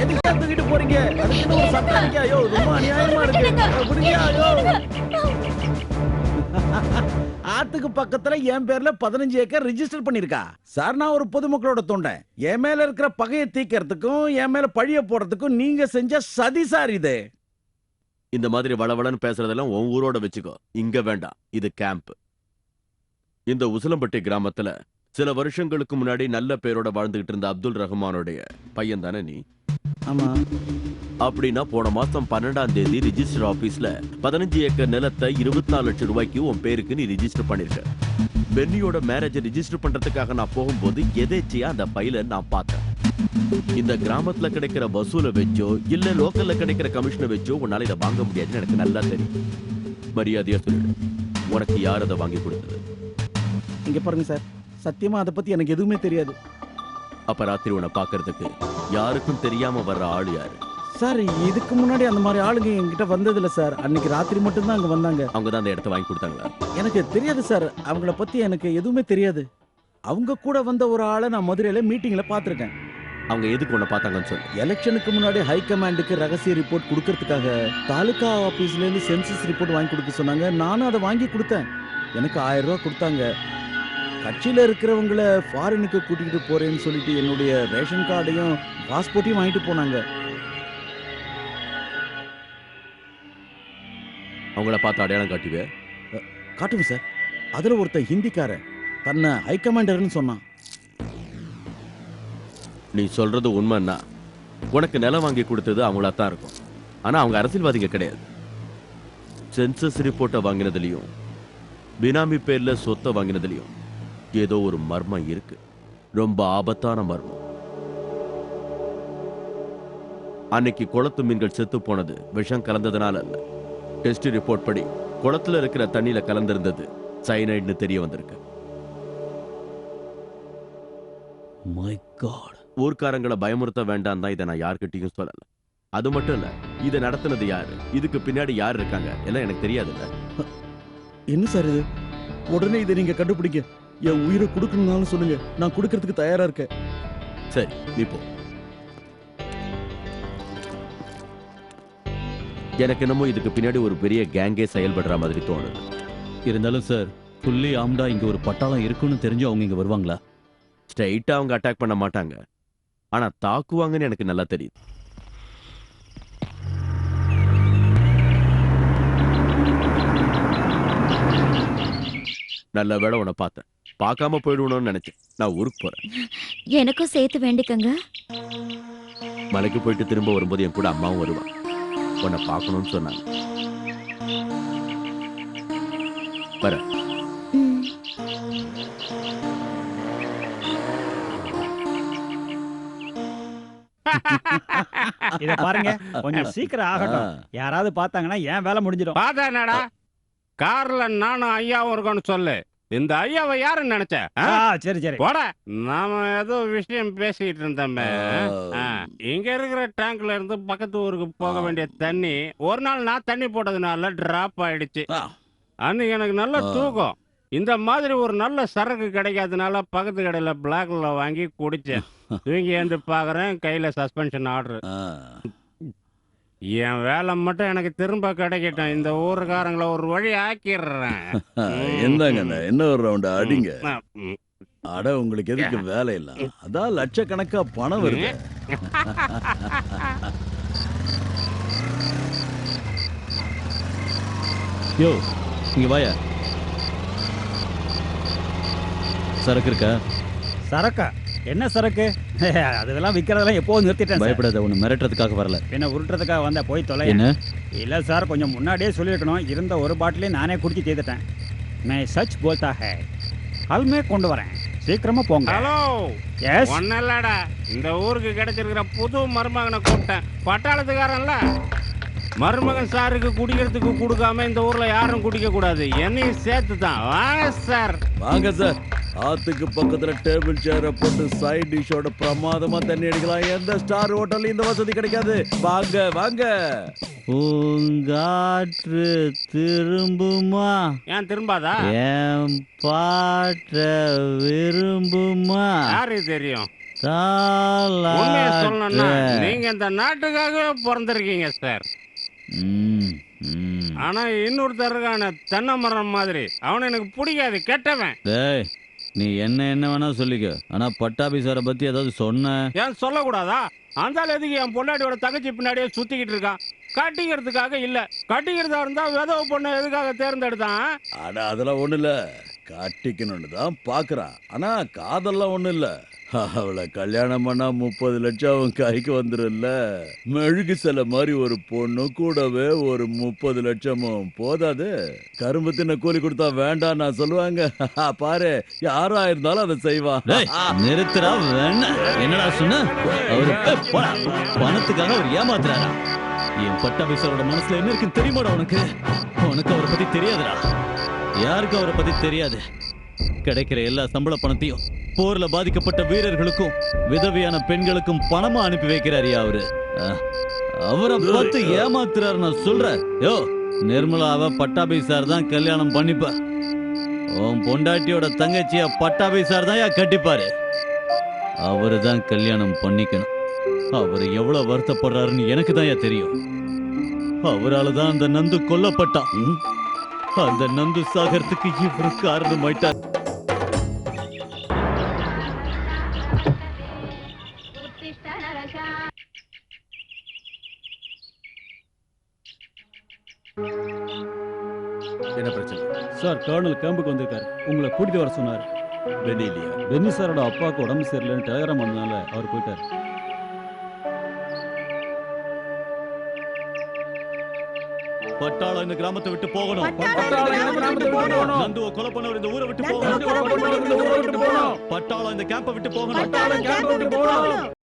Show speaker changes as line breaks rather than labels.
எதுக்கு தூக்கிட்டு போறீங்க? அதுக்கு ஒரு சத்தம் அடிக்கா? ஐயோ ரொம்ப அநியாயமா இருக்கு. புடிங்க. ஐயோ. ஆத்துக்கு பக்கத்துல என் பேர்ல 15 ஏக்கர் ரெஜிஸ்டர் பண்ணிருக்கா. சார் நான் ஒரு பொதுமக்களோட தொண்டை. என் மேல இருக்கிற பகையை தீக்கிறதுக்கும் என் மேல பழிய போடுறதுக்கும் நீங்க செஞ்ச சதி சார் இது.
இந்த மாதிரி வளவளன்னு பேசுறதெல்லாம் உன் ஊரோட வச்சுக்கோ. இங்க வேண்டாம். இது கேம்ப். இந்த உசிலம்பட்டி கிராமத்துல சில வருஷங்களுக்கு முன்னாடி நல்ல பேரோட வாழ்ந்துகிட்டு இருந்த அப்துல் ரஹ்மானுடைய பையன் தானே நீ?
ஆமா.
அப்படின்னா போன மாசம் 12ஆம் தேதி ரிஜிஸ்டர் ஆபீஸ்ல 15 ஏக்கர் நிலத்தை 24 லட்சம் ரூபாய்க்கு உன் பேருக்கு நீ ரிஜிஸ்டர் பண்ணிருக்க. பென்னியோட மேரேஜ் ரிஜிஸ்டர் பண்றதுக்காக நான் போகும்போது எதேச்சியா அந்த பையில நான் பார்த்தேன். இந்த கிராமத்துல கிடைக்கிற வசூலை வச்சோ இல்ல லோக்கல்ல கிடைக்கிற கமிஷனை வச்சோ உன்னால இதை வாங்க முடியாதுன்னு எனக்கு நல்லா தெரியும். மரியாதையா சொல்லிடு, உனக்கு யார் அதை வாங்கி கொடுத்தது?
இங்க பாருங்க சார், சத்தியமா அதை பத்தி எனக்கு எதுவுமே தெரியாது.
அப்ப ராத்திரி உன்னை பாக்குறதுக்கு யாருக்கும் தெரியாம வர்ற ஆள் யாரு?
சார் இதுக்கு முன்னாடி அந்த மாதிரி ஆளுங்க என்கிட்ட வந்ததில்ல சார். அன்னைக்கு ராத்திரி மட்டும் தான் அங்க வந்தாங்க.
அவங்க தான் அந்த இடத்த வாங்கி கொடுத்தாங்களா?
எனக்கு தெரியாது சார், அவங்கள பத்தி எனக்கு எதுவுமே தெரியாது. அவங்க கூட வந்த ஒரு ஆளை நான் மதுரையில மீட்டிங்ல பாத்திருக்கேன்.
அவங்க எதுக்கு உன்னை பார்த்தாங்கன்னு சொல்லு.
எலெக்ஷனுக்கு முன்னாடி ஹைகமாண்டுக்கு ரகசிய ரிப்போர்ட் கொடுக்கறதுக்காக தாலுகா ஆபீஸ்ல இருந்து சென்சஸ் ரிப்போர்ட் வாங்கி கொடுக்க சொன்னாங்க. நானும் அதை வாங்கி கொடுத்தேன். எனக்கு 1000 ரூபாய் கொடுத்தாங்க. கட்சியில இருக்கிறவங்கள ஃபாரினுக்கு கூட்டிகிட்டு போறேன்னு சொல்லிட்டு என்னுடைய ரேஷன் கார்டையும் பாஸ்போர்ட்டையும் வாங்கிட்டு போனாங்க.
அவங்கள பார்த்து அடையாளம் காட்டுவே?
காட்டுங்க சார். அதுல ஒருத்தன் ஹிந்திக்காரன் தன்னை ஹைகமாண்டர்னு சொன்னான்.
நீ சொல்றது உண்மைன்னா உனக்கு நிலம் வாங்கி கொடுத்தது அவங்களா தான் இருக்கும். ஆனா அவங்க அரசியல்வாதிங்க கிடையாது. சென்சஸ் ரிப்போர்ட்டை வாங்கினதுலயும் பினாமி பேர்ல சொத்தை வாங்கினதுலயும் ஏதோ ஒரு மர்மம் இருக்கு. ரொம்ப ஆபத்தான மர்மம். அன்னைக்கு குளத்து மீன்கள் செத்து போனது விஷம் கலந்ததுனால அல்ல. டெஸ்ட் ரிப்போர்ட் படி குளத்துல இருக்கிற தண்ணியில கலந்திருந்தது சைனைட்னு தெரிய வந்திருக்கு.
My God.
ஊர்க்காரங்களை பயமுறுத்த வேண்டாம் தான் இதை நான் யார்கிட்டையும் சொல்லல. அது மட்டும் இல்ல, இதை நடத்தினது யாரு, இதுக்கு பின்னாடி யார் இருக்காங்க எல்லாம் எனக்கு தெரியாதுல்ல.
என்ன சார் இது? உடனே இதை நீங்க கண்டுபிடிங்க. என் உயிரை கொடுக்கணும்னாலும் சொல்லுங்க, நான் கொடுக்கறதுக்கு தயாரா இருக்கேன்.
சரி நீ போ. எனக்கு என்னமோ இதுக்கு பின்னாடி ஒரு பெரிய கேங்கே செயல்படுற மாதிரி தோணுது.
இருந்தாலும் சார், புள்ளி ஆம்டா இங்க ஒரு பட்டாளம் இருக்குன்னு தெரிஞ்சு அவங்க இங்க வருவாங்களா?
ஸ்ட்ரைட்டா அவங்க அட்டாக் பண்ண மாட்டாங்க. ஆனா தாக்குவாங்கன்னு எனக்கு நல்லா தெரியுது. நல்ல வேளை உன்னை பார்த்தேன். பார்க்காம போயிடுவோம்னு நினைச்சேன். நான் ஊருக்கு போறேன்.
எனக்கும் சேர்த்து வேண்டிக்கங்க.
மலைக்கு போயிட்டு திரும்ப வரும்போது என் கூட அம்மாவும் வருவான். உன்னை பார்க்கணும்னு சொன்னாங்க. வர.
இத பாருங்க, கொஞ்சம் சீக்கிரம் ஆகட்டும். யாராவது பார்த்தாங்கன்னா ஏன் வேலை முடிஞ்சிடும்.
பார்த்தா என்னடா, கார்ல நானும் ஐயாவும் இருக்கோன்னு சொல்லு. இந்த ஐயாவை யாருன்னு நினைச்ச?
சரி சரி
போட. நாம ஏதோ விஷயம் பேசிட்டு இருந்தோமே. இங்க இருக்கிற டேங்க்ல இருந்து பக்கத்து ஊருக்கு போக வேண்டிய தண்ணி ஒரு நாள் நான் தண்ணி போட்டதுனால டிராப் ஆயிடுச்சு. அன்னைக்கு எனக்கு நல்ல தூக்கம். இந்த மாதிரி ஒரு நல்ல சரக்கு கிடைக்காதனால பக்கத்து கடையில பிளாக்ல வாங்கி குடிச்சேன். தூங்கி வந்து பாக்குறேன், கையில சஸ்பென்ஷன் ஆர்டர். என் வேலை மட்டும் எனக்கு திரும்ப கிடைக்கட்டும். இந்த ஊருக்காரங்களை ஒரு வழி ஆக்கிடுறேன்.
என்னங்க என்ன ஒரு ரவுண்ட் அடிங்க. அட உங்களுக்கு எதுக்கு வேலை இல்ல? அதான் லட்சக்கணக்கா பணம் வருது.
யோ இங்க வாயா. சரக்கு இருக்கா?
சரக்கா? என்ன சரக்கு? அதெல்லாம் விற்கிறதெல்லாம் எப்போது நிறுத்திட்டேன்.
பயப்படாத, ஒன்று மிரட்டுறதுக்காக வரல.
என்ன உருட்டுறதுக்காக வந்தா போய் தொலை.
என்ன?
இல்லை சார், கொஞ்சம் முன்னாடியே சொல்லியிருக்கணும். இருந்த ஒரு பாட்டிலே நானே குடிச்சு தீர்த்துட்டேன். நான் சச் போல்தா ஹே. கல்மே கொண்டு வரேன், சீக்கிரமா போங்க.
ஹலோ.
எஸ்.
ஒன்னும் இல்லடா, இந்த ஊருக்கு கிடைச்சிருக்கிற புது மருமகனை கூப்பிட்டேன். பட்டாளத்துக்காரன்ல. மருமகன் சாருக்கு குடிக்கிறதுக்கு கொடுக்காம இந்த ஊர்ல யாரும் குடிக்க கூடாது. என்னையும் சேர்த்து தான். வாங்க சார்.
வாங்க சார். ஆத்துக்கு பக்கத்துல டேபிள் சேர போட்டு சைட் டிஷோட பிரமாதமா தண்ணி அடிக்கலாம். எந்த ஸ்டார் ஹோட்டல்ல இந்த வசதி கிடைக்காது. வாங்க வாங்க.
பூங்காற்று திரும்புமா?
ஏன் திரும்பாதா?
என் பாட்ட விரும்புமா?
யாருக்கு தெரியும்? உண்மையை சொல்லணும்னா
தாலாட்டு.
நீங்க இந்த நாட்டுக்காகவே பிறந்திருக்கீங்க சார்.
ம், ம்.
ஆனா இன்னொருத்தருக்கான தென்னை மரம் மாதிரி அவனை எனக்கு பிடிக்காது, கெட்டவன்.
டேய் நீ என்ன வேணா சொல்லிக்க, ஆனா பட்டாபி சாரை பத்தி ஏதாவது சொன்ன?
ஏன் சொல்லக்கூடாதா? அந்த எதுக்கு என் பொண்டாட்டியோட தங்கச்சி பின்னாடியே சுத்திக்கிட்டு இருக்கான்? கட்டிக்கிறதுக்காக இல்ல. கட்டிக்கிறதா இருந்தா விதவை பொண்ணை எதுக்காக தேர்ந்தெடுத்தான்?
ஆனா அதெல்லாம் ஒண்ணு இல்ல, கட்டிக்கணும்னு தான் பாக்குறான். ஆனா காதெல்லாம் ஒண்ணு இல்ல. அவளை கல்யாணம் பண்ணா 30 லட்சம் அவன் கைக்கு வந்துரும்ல. மெழுகு சிலை மாதிரி ஒரு பொண்ணு கூடவே ஒரு 30 லட்சமும் போதாது. கரும்பு தின்ன கூலி கொடுத்தா வேண்டாம் நான் சொல்லுவாங்க. பாரு யாரா இருந்தாலும் அதை செய்வான்.
டேய் நிறுத்துறா வேணா. என்னடா சொன்ன? அவரு பணத்துக்காக அவர் ஏமாத்துறாரா? என் பட்டாபி சாரோட மனசுல என்ன இருக்குன்னு தெரியுமாடா உனக்கு? உனக்கு அவரை பத்தி தெரியாதுடா. யாருக்கு அவரை பத்தி தெரியாது? கிடைக்கிற எல்லா சம்பள பணத்தையும் போர்ல பாதிக்கப்பட்ட வீரர்களுக்கும் விதவையான பெண்களுக்கும் பணமா அனுப்பி வைக்கிறாரியா அவரு. அவரை பார்த்து ஏமாத்துறாரு நான் சொல்றேன். யோ நிர்மலாவை பட்டாபி சார் தான் கல்யாணம் பண்ணிப்பா. உன் பொண்டாட்டியோட தங்கச்சிய பட்டாபி சார் தான் கட்டிப்பாரு. அவரு தான் கல்யாணம் பண்ணிக்கணும். அவரு எவ்வளவு வருத்தப்படுறாருன்னு எனக்கு தான் தெரியும். அவரால் தான் அந்த நந்து கொல்லப்பட்டான். அந்த நந்து சாகரத்துக்கு இவரு காரணமாயிட்டார்.
என்ன பிரச்சனை?
சார் கர்னல் கேம்புக்கு வந்திருக்காரு, உங்களை கூட்டிட்டு வர சொன்னார்.
பென்னி இல்லையா?
பென்னி சாரோட அப்பாவுக்கு உடம்பு சரியில்லைன்னு டெலகிராம் வந்ததுனால அவர் போயிட்டார்.
பட்டாளம் இந்த கிராமத்தை விட்டு போகணும். நந்துவை கொலை பண்ணவர் இந்த ஊரை விட்டு போகணும். பட்டாளம் இந்த கேம்பை விட்டு போகணும்.